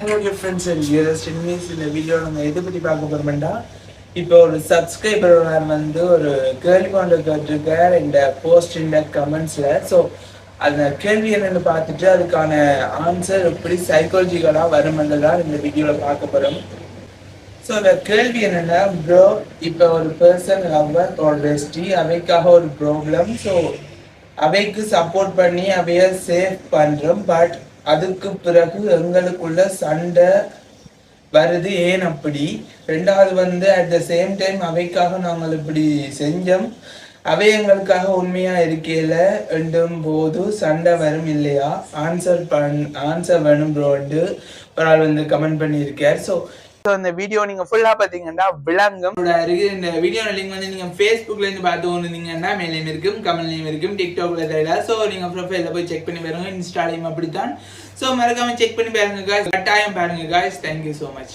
Hello friends and viewers, இந்த video நம்ம எதை பற்றி பார்க்க போகிறோம்னா, இப்போ ஒரு சப்ஸ்கிரைபர் வந்து ஒரு கேள்வி கொண்டு கேட்டிருக்கார் இந்த போஸ்ட் இந்த கமெண்ட்ஸில். ஸோ அந்த கேள்வி என்னென்னு பார்த்துட்டு அதுக்கான ஆன்சர் எப்படி சைக்காலஜிக்கலாக வருமென்றதான் இந்த வீடியோவில் பார்க்க போகிறோம். ஸோ அந்த கேள்வி என்னென்னா, ப்ரோ இப்போ ஒரு பர்சன் லவ்வர் ஒரு பெஸ்டி அவைக்காக ஒரு ப்ராப்ளம். ஸோ அவைக்கு சப்போர்ட் பண்ணி அவைய சேவ் பண்ணுறோம். பட் அதுக்கு பிறகு எங்களுக்குள்ள சண்டை வருது. ஏன் அப்படி? ரெண்டாவது அட் த சேம் டைம் அவைக்காக நாங்கள் இப்படி செஞ்சோம், அவை எங்களுக்காக உண்மையா இருக்கையில ரெண்டும் போது சண்டை வரும் இல்லையா? ஆன்சர் வேணும் ப்ரோன்ட்டு ஒரு ஆள் கமெண்ட் பண்ணியிருக்கார். ஸோ இந்த வீடியோ நீங்க ஃபுல்லா பாத்தீங்கன்னா விளங்கும். இந்த வீடியோ லிங்க் நீங்க ஃபேஸ்புக்ல இருந்து பார்த்து வந்தீங்கன்னா மேலேயும் இருக்கும், கமெண்ட்லயும் இருக்கும், டிக்டாக்ல தெரியல. ஸோ நீங்க ப்ரொஃபைல போய் செக் பண்ணி பாருங்க, இன்ஸ்டாலையும் அப்படித்தான். ஸோ மறக்காம செக் பண்ணி பாருங்க guys, கட்டாயம் பாருங்க guys. Thank you so much.